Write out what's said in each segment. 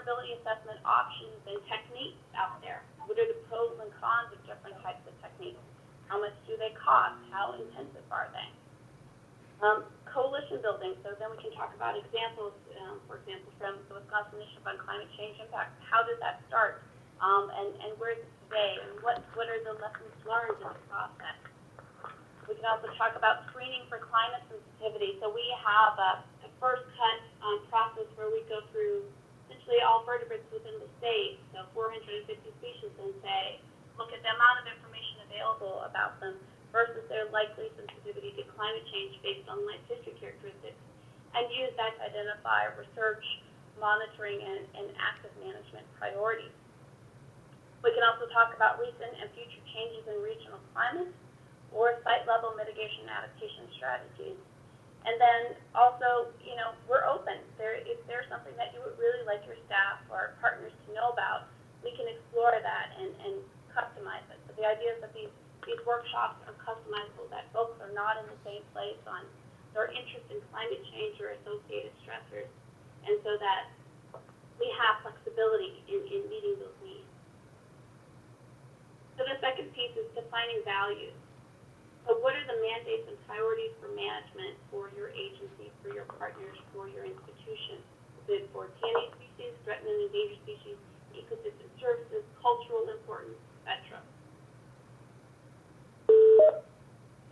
vulnerability assessment options and techniques out there? What are the pros and cons of different types of techniques? How much do they cost? How intensive are they? Coalition building, so then we can talk about examples, for example, from the Wisconsin Initiative on Climate Change Impact. How did that start? And where is it today? And what are the lessons learned in the process? We can also talk about screening for climate sensitivity. So we have a first cut process where we go through essentially all vertebrates within the state, so 450 species, and say, look at the amount of information available about them versus their likely sensitivity to climate change based on life history characteristics, and use that to identify research, monitoring, and active management priorities. We can also talk about recent and future changes in regional climate or site-level mitigation adaptation strategies. And then also, we're open. If there's something that you would really like your staff or partners to know about, we can explore that and customize it. So the idea is that these workshops are customizable, that folks are not in the same place on their interest in climate change or associated stressors, and so that we have flexibility in meeting those needs. So the second piece is defining values. So what are the mandates and priorities for management for your agency, for your partners, for your institution? Is it for canine species, threatened and endangered species, ecosystem services, cultural importance, etc.?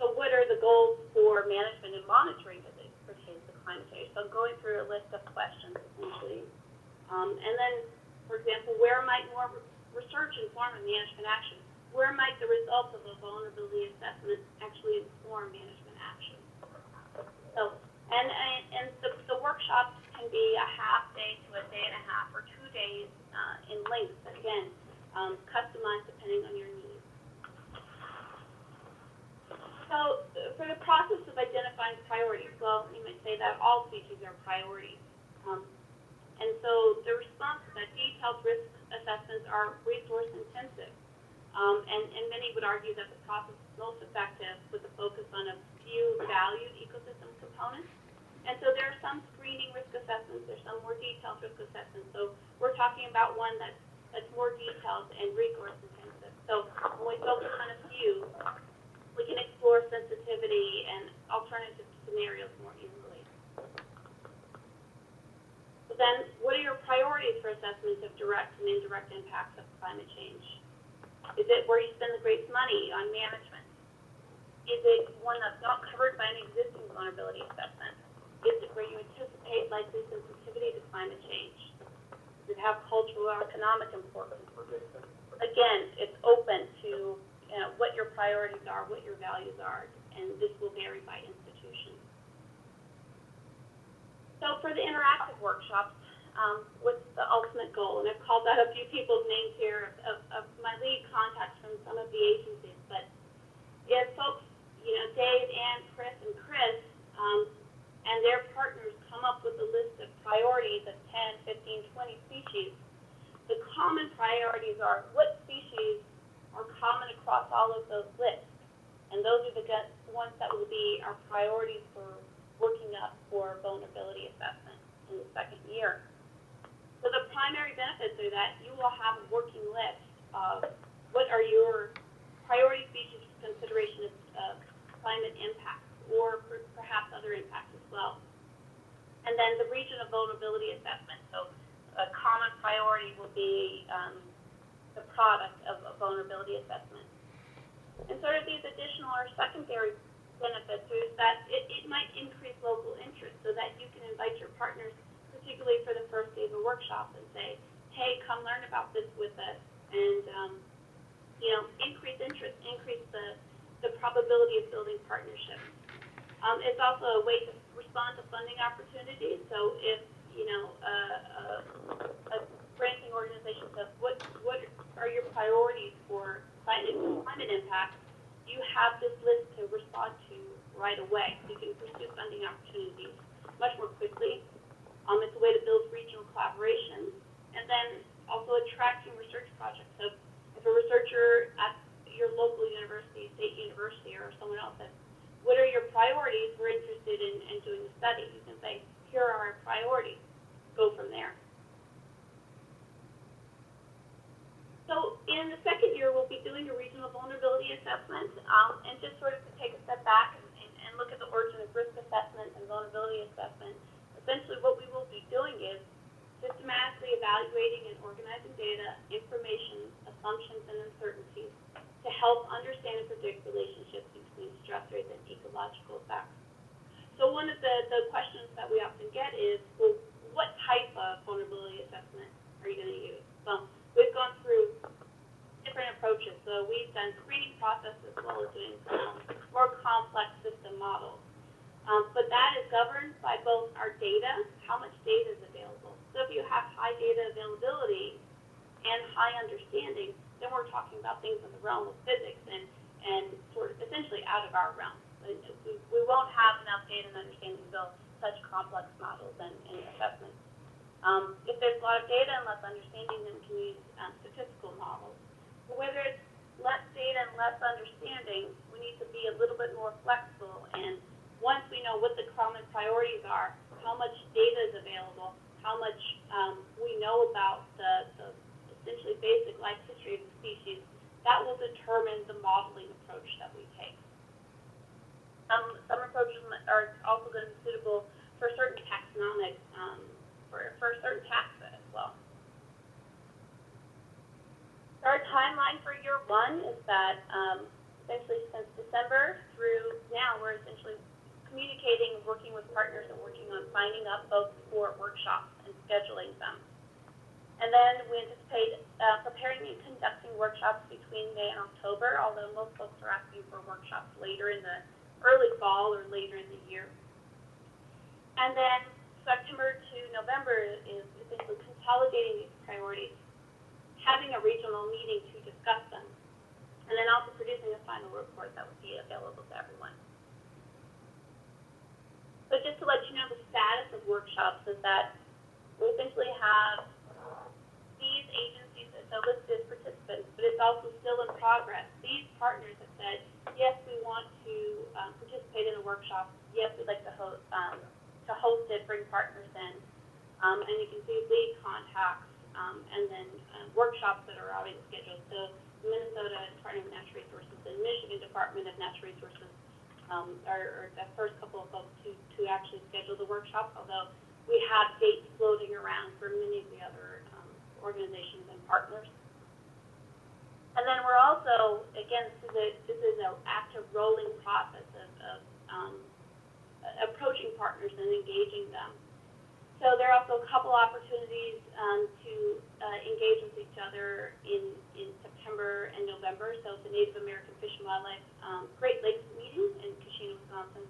So what are the goals for management and monitoring as it pertains to climate change? So I'm going through a list of questions, essentially. And then, for example, where might more research inform and management action? Where might the results of a vulnerability assessment actually inform management action? So, and the workshops can be a half day to a day and a half or 2 days in length, but again, customized depending on your needs. So for the process of identifying priorities, well, you might say that all species are priorities. And so the response to that, detailed risk assessments are resource intensive. And many would argue that the process is most effective with a focus on a few valued ecosystem components. And so there are some screening risk assessments, there's some more detailed risk assessments. So we're talking about one that's more detailed and resource intensive. So when we focus on a few, we can explore sensitivity and alternative scenarios more easily. So then, what are your priorities for assessments of direct and indirect impacts of climate change? Is it where you spend the greatest money on management? Is it one that's not covered by an existing vulnerability assessment? Is it where you anticipate likely sensitivity to climate change? Does it have cultural or economic importance? Again, it's open to what your priorities are, what your values are, and this will vary by institution. So for the interactive workshops, what's the ultimate goal? And I've called out a few people's names here of my lead contacts from some of the agencies, but if folks, Dave, Ann, Chris, and their partners come up with a list of priorities of 10, 15, 20 species, the common priorities are what species are common across all of those lists. And those are the ones that will be our priorities for working up for vulnerability assessment in the second year. So the primary benefits are that you will have a working list of what are your priority species for consideration of climate impacts or perhaps other impacts as well. And then the region of vulnerability assessment. So a common priority will be the product of a vulnerability assessment. And sort of these additional or secondary benefits is that it might increase local interest so that you can invite your partners, particularly for the first day of the workshop, and say, hey, come learn about this with us, and increase interest, increase the probability of building partnerships. It's also a way to respond to funding opportunities. So if a granting organization says, what are your priorities for climate impact, you have this list to respond to right away. You can pursue funding opportunities much more quickly. It's a way to build regional collaboration, and then also attracting research projects. So if a researcher at your local university, state university, or someone else says, what are your priorities? We're interested in doing a study. You can say, here are our priorities. Go from there. and just sort of to take a step back and look at the origin of risk assessment and vulnerability assessment, essentially what we will be doing is systematically evaluating and organizing data, information, assumptions, and uncertainties to help understand and predict relationships between stressors and ecological effects. So one of the questions that we often get is, well, what type of vulnerability assessment are you going to use? Well, we've gone through different approaches. So we've done screening process as well as doing more complex system models. But that is governed by both our data, how much data is available. So if you have high data availability and high understanding, then we're talking about things in the realm of physics and sort of essentially out of our realm. We won't have enough data and understanding to build such complex models and assessments. If there's a lot of data and less understanding, then we can use statistical models. But whether it's less data and less understanding, we need to be a little bit more flexible. And once we know what the common priorities are, how much data is available, how much we know about the essentially basic life history of the species, that will determine the modeling approach that we take. Some approaches are also going to be suitable for certain taxonomic, for certain taxa as well. Our timeline for year one is that essentially since December through now, we're essentially communicating, working with partners, and working on signing up folks for workshops and scheduling them. And then we anticipate preparing and conducting workshops between May and October, although most folks are asking for workshops later in the early fall or later in the year. And then September to November is essentially consolidating these priorities, having a regional meeting to discuss them, and then also producing a final report that would be available to everyone. So just to let you know, the status of workshops is that we essentially have these agencies that listed as participants, but it's also still in progress. These partners have said, yes, we want to participate in a workshop. Yes, we'd like to host it, bring partners in. And you can see lead contacts and then workshops that are already scheduled. So Minnesota Department of Natural Resources and Michigan Department of Natural Resources are the first couple of folks to actually schedule the workshops, although we have dates floating around for many of the other organizations and partners. And then we're also, again, this is an active rolling process of approaching partners and engaging them. So there are also a couple opportunities to engage with each other in September and November. So the Native American Fish and Wildlife Great Lakes meeting in Keshena, Wisconsin,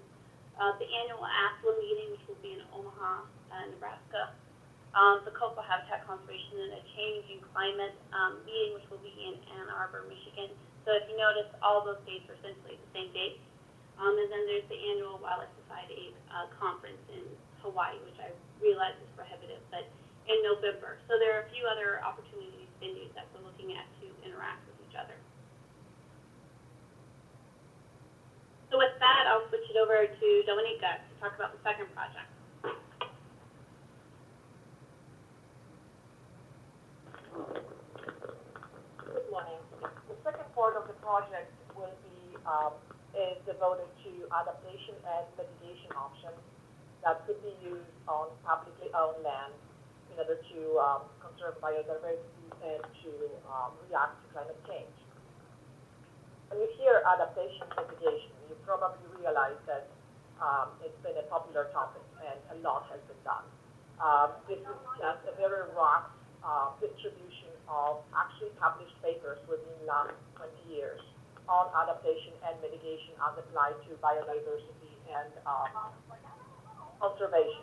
the annual ASLA meeting, which will be in Omaha, Nebraska, the Coastal Habitat Conservation and a Changing Climate meeting, which will be in Ann Arbor, Michigan. So if you notice, all those dates are essentially the same dates. And then there's the annual Wildlife Society conference in Hawaii, which I realize is prohibitive, but in November. So there are a few other opportunities, venues that we're looking at to interact with each other. So with that, I'll switch it over to Dominika to talk about the second project. Good morning. The second part of the project will be is devoted to adaptation and mitigation options that could be used on publicly owned land in order to conserve biodiversity and to react to climate change. When you hear adaptation and mitigation, you probably realize that it's been a popular topic and a lot has been done. This is just a very rough distribution of actually published papers within the last 20 years on adaptation and mitigation as applied to biodiversity and conservation.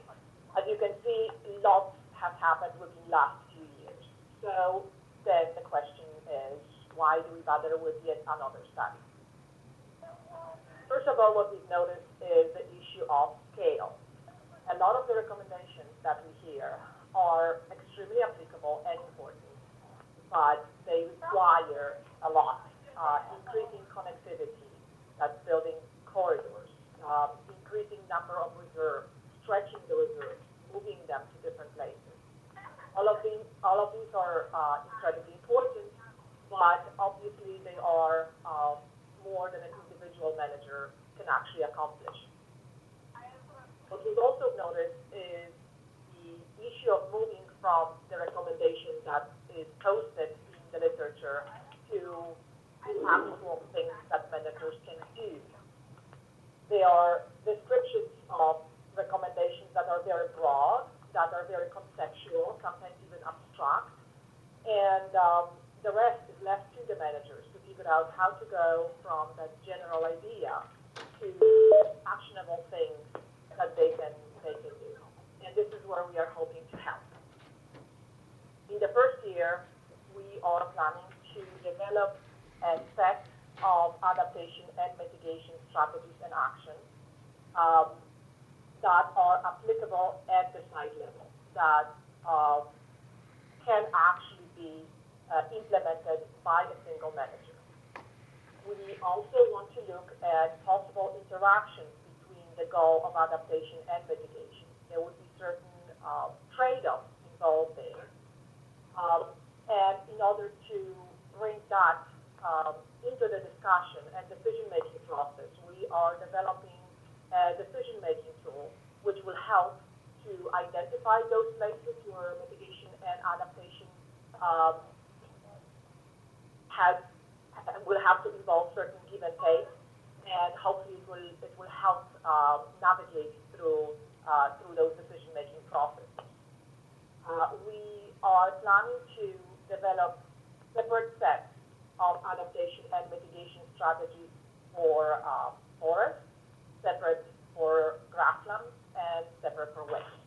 As you can see, lots have happened within the last few years. So then the question is, why do we bother with yet another study? First of all, what we've noticed is the issue of scale. A lot of the recommendations that we hear are extremely applicable and important, but they require a lot. Increasing connectivity, that's building corridors, increasing number of reserves, stretching the reserves, moving them to different places. All of these are incredibly important, but obviously they are more than an individual actually accomplish. What we've also noticed is the issue of moving from the recommendation that is posted in the literature to actual things that managers can do. They are descriptions of recommendations that are very broad, that are very conceptual, sometimes even abstract, and the rest is left to the managers to figure out how to go from that general idea to actionable things that they can do. And this is where we are hoping to help. In the first year, we are planning to develop a set of adaptation and mitigation strategies and actions that are applicable at the site level, that can actually be implemented by a single manager. We also want to look at possible interactions between the goal of adaptation and mitigation. There would be certain trade-offs involved there. And in order to bring that into the discussion and decision-making process, we are developing a decision-making tool which will help to identify those places where mitigation and adaptation will have to involve certain give and take, and hopefully it will help navigate through those decision-making processes. We are planning to develop separate sets of adaptation and mitigation strategies for forests, separate for grasslands, and separate for waste.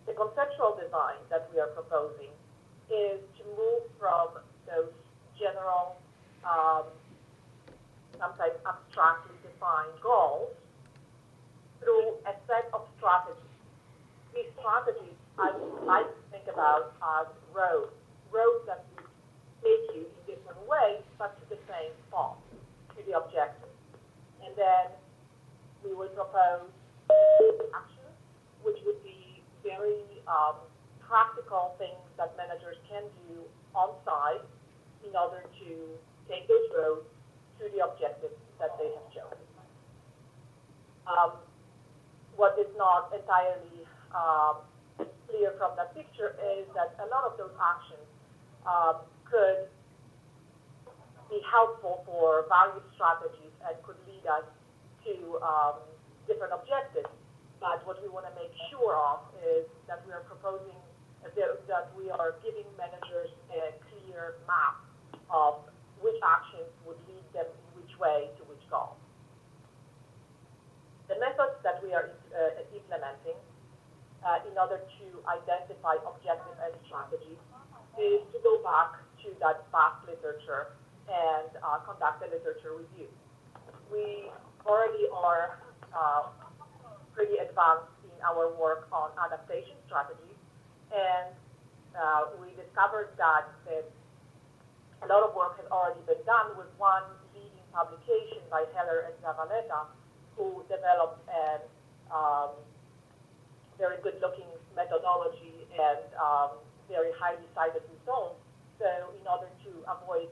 The conceptual design that we are proposing is to move from those general, sometimes abstractly defined goals through a set of strategies. These strategies I would like to think about as roads that would take you in different ways, but to the same spot, to the objective. And then we will propose actions, which would be very practical things that managers can do on site in order to take those roads to the objectives that they have chosen. What is not entirely clear from that picture is that a lot of those actions could be helpful for various strategies and could lead us to different objectives. But what we want to make sure of is that we are proposing that we are giving managers a clear map of which actions would lead them in which way to which goal. The methods that we are implementing in order to identify objectives and strategies is to go back to that vast literature and conduct a literature review. We already are pretty advanced in our work on adaptation strategies, and we discovered that a lot of work has already been done with one leading publication by Heller and Zavaleta, who developed a very good-looking methodology and very highly cited results. So in order to avoid